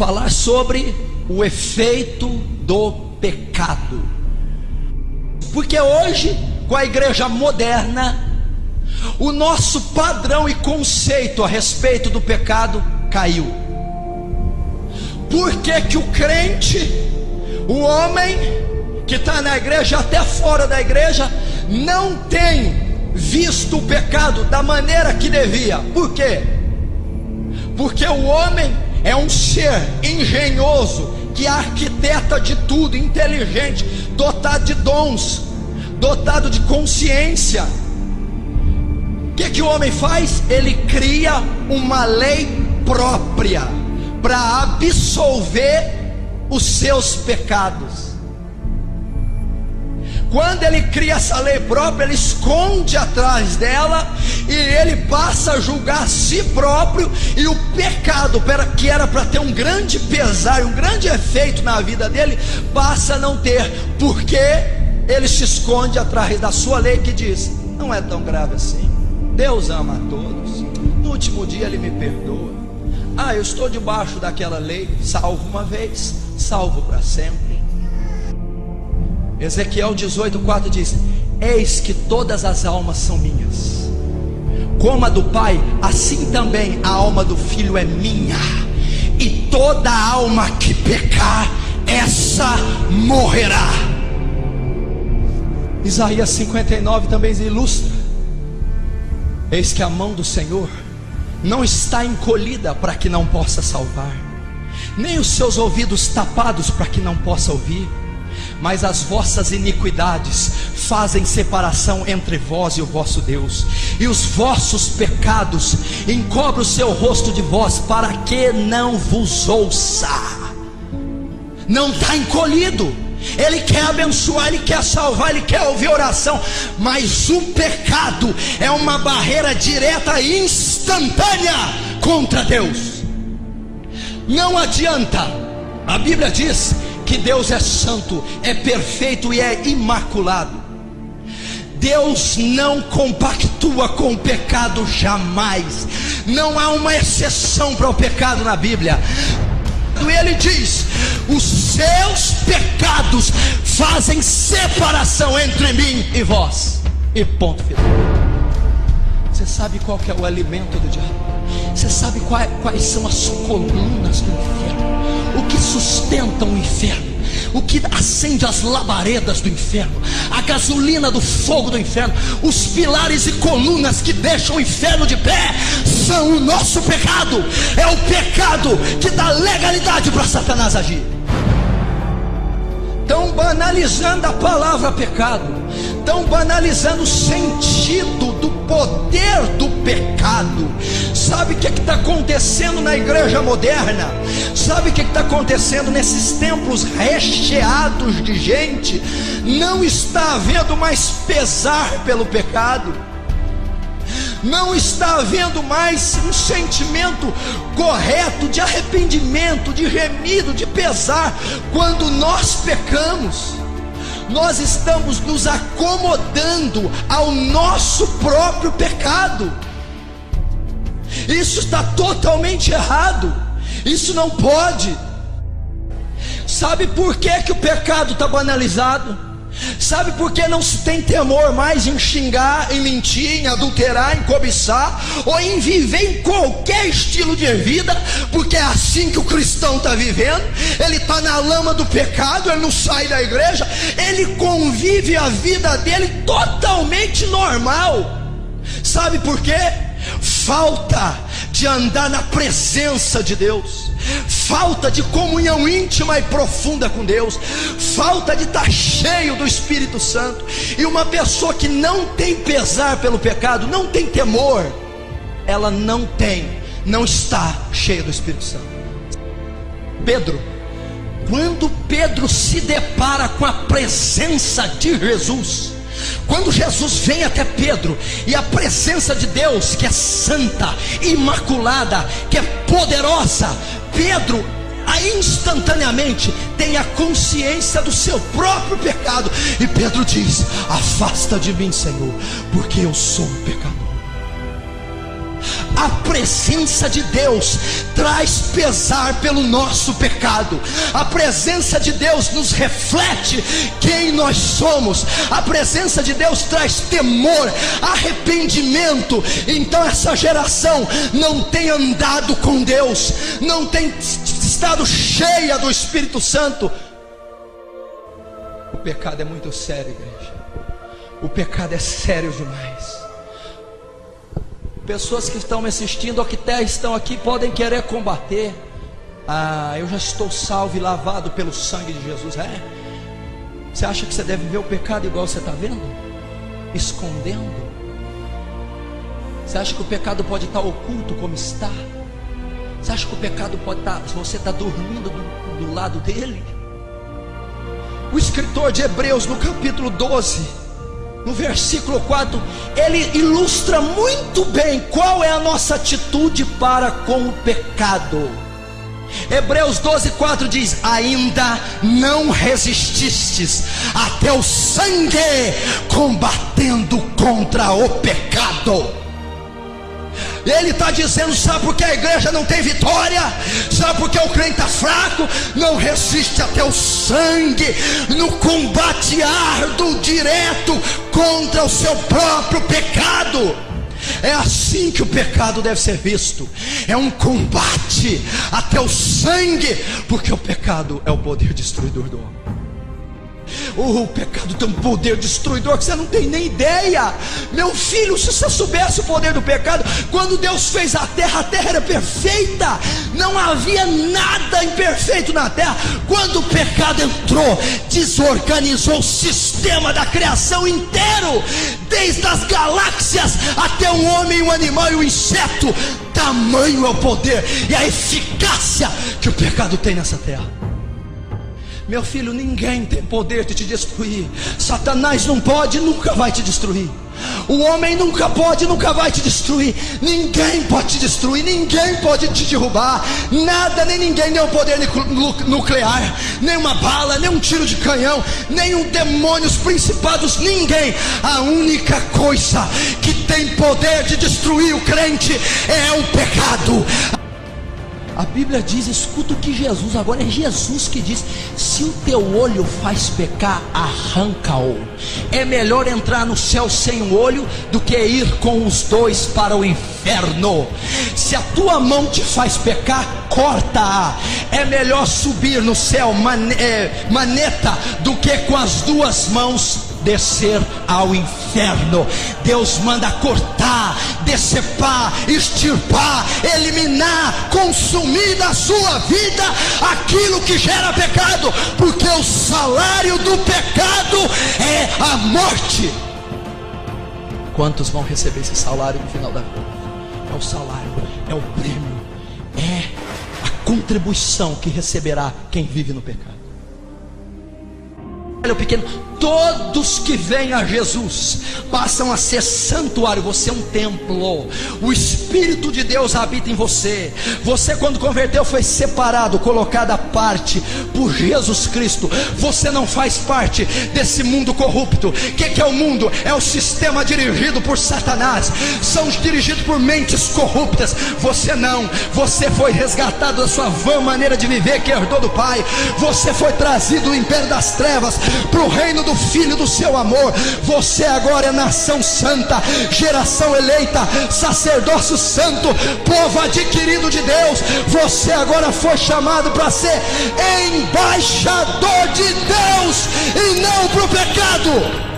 falar sobre o efeito do pecado. Porque hoje, com a igreja moderna, o nosso padrão e conceito a respeito do pecado caiu. Por que que o crente, o homem que está na igreja, até fora da igreja, não tem visto o pecado da maneira que devia? Por quê? Porque o homem é um ser engenhoso, que arquiteta de tudo, inteligente, dotado de dons, dotado de consciência. O que o homem faz? Ele cria uma lei própria para absolver os seus pecados. Quando ele cria essa lei própria, ele esconde atrás dela e ele passa a julgar a si próprio, e o pecado, que era para ter um grande pesar, um grande efeito na vida dele, passa a não ter, porque ele se esconde atrás da sua lei que diz: não é tão grave assim, Deus ama a todos, no último dia Ele me perdoa. Eu estou debaixo daquela lei, salvo uma vez, salvo para sempre. Ezequiel 18:4 diz: eis que todas as almas são minhas, como a do pai, assim também a alma do filho é minha, e toda alma que pecar, essa morrerá. Isaías 59 também ilustra: eis que a mão do Senhor não está encolhida para que não possa salvar, nem os seus ouvidos tapados para que não possa ouvir, mas as vossas iniquidades fazem separação entre vós e o vosso Deus, e os vossos pecados encobrem o seu rosto de vós, para que não vos ouça. Não está encolhido. Ele quer abençoar, Ele quer salvar, Ele quer ouvir oração, mas o pecado é uma barreira direta e instantânea contra Deus. Não adianta. A Bíblia diz que Deus é santo, é perfeito e é imaculado. Deus não compactua com o pecado jamais. Não há uma exceção para o pecado na Bíblia. Ele diz: os seus pecados fazem separação entre mim e vós, e ponto final. Você sabe qual que é o alimento do diabo? Você sabe quais são as colunas do inferno? O que sustenta o inferno? O que acende as labaredas do inferno? A gasolina do fogo do inferno? Os pilares e colunas que deixam o inferno de pé são o nosso pecado. É o pecado que dá legalidade para Satanás agir. Estão banalizando a palavra pecado, estão banalizando o sentido do poder do pecado. Sabe o que está acontecendo na igreja moderna? Sabe o que está acontecendo nesses templos recheados de gente? Não está havendo mais pesar pelo pecado, não está havendo mais um sentimento correto de arrependimento, de remido, de pesar. Quando nós pecamos, nós estamos nos acomodando ao nosso próprio pecado. Isso está totalmente errado. Isso não pode. Sabe por que o pecado está banalizado? Sabe por que não se tem temor mais em xingar, em mentir, em adulterar, em cobiçar, ou em viver em qualquer estilo de vida? Porque é assim que o cristão está vivendo. Ele está na lama do pecado, ele não sai da igreja, ele convive a vida dele totalmente normal. Sabe por quê? Falta de andar na presença de Deus, falta de comunhão íntima e profunda com Deus, falta de estar cheio do Espírito Santo. E uma pessoa que não tem pesar pelo pecado, não tem temor, ela não está cheia do Espírito Santo. Quando Pedro se depara com a presença de Jesus, quando Jesus vem até Pedro, e a presença de Deus, que é santa, imaculada, que é poderosa, Pedro instantaneamente tem a consciência do seu próprio pecado, e Pedro diz: afasta de mim, Senhor, porque eu sou um pecador. A presença de Deus traz pesar pelo nosso pecado. A presença de Deus nos reflete quem nós somos. A presença de Deus traz temor, arrependimento. Então essa geração não tem andado com Deus, não tem estado cheia do Espírito Santo. O pecado é muito sério, igreja. O pecado é sério demais. Pessoas que estão me assistindo ou que até estão aqui podem querer combater. Eu já estou salvo e lavado pelo sangue de Jesus. Você acha que você deve ver o pecado igual você está vendo? Escondendo? Você acha que o pecado pode estar oculto como está? Você acha que o pecado pode estar, se você está dormindo do lado dele? O escritor de Hebreus, no capítulo 12, no versículo 4, ele ilustra muito bem qual é a nossa atitude para com o pecado. Hebreus 12:4 diz: ainda não resististes até o sangue, combatendo contra o pecado. Ele está dizendo: sabe por que a igreja não tem vitória? Sabe por que o crente está fraco? Não resiste até o sangue, no combate árduo, direto contra o seu próprio pecado. É assim que o pecado deve ser visto. É um combate até o sangue, porque o pecado é o poder destruidor do homem. O pecado tem um poder destruidor que você não tem nem ideia. Meu filho, se você soubesse o poder do pecado, quando Deus fez a terra era perfeita, não havia nada imperfeito na terra. Quando o pecado entrou, desorganizou o sistema da criação inteiro, desde as galáxias até um homem, um animal e um inseto. Tamanho é o poder e a eficácia que o pecado tem nessa terra. Meu filho, ninguém tem poder de te destruir. Satanás não pode, nunca vai te destruir. O homem nunca pode, nunca vai te destruir. Ninguém pode te destruir, ninguém pode te derrubar. Nada, nem ninguém, nem um poder nuclear, nem uma bala, nem um tiro de canhão, nem um demônio, os principados, ninguém. A única coisa que tem poder de destruir o crente é o pecado. A Bíblia diz, escuta o que Jesus, agora é Jesus que diz: se o teu olho faz pecar, arranca-o. É melhor entrar no céu sem um olho do que ir com os dois para o inferno. Se a tua mão te faz pecar, corta-a. É melhor subir no céu maneta do que com as duas mãos descer ao inferno. Deus manda cortar, decepar, extirpar, eliminar, consumir da sua vida aquilo que gera pecado, porque o salário do pecado é a morte. Quantos vão receber esse salário no final da vida? É o salário, é o prêmio, é a contribuição que receberá quem vive no pecado. Olha o pequeno, todos que vêm a Jesus passam a ser santuário. Você é um templo, o Espírito de Deus habita em você. Você, quando converteu, foi separado, colocado à parte por Jesus Cristo. Você não faz parte desse mundo corrupto. O que é o mundo? É o sistema dirigido por Satanás, são dirigidos por mentes corruptas. Você não, você foi resgatado da sua vã maneira de viver que herdou do Pai. Você foi trazido do império das trevas para o reino do Filho do seu amor. Você agora é nação santa, geração eleita, sacerdócio santo, povo adquirido de Deus. Você agora foi chamado para ser embaixador de Deus e não para o pecado.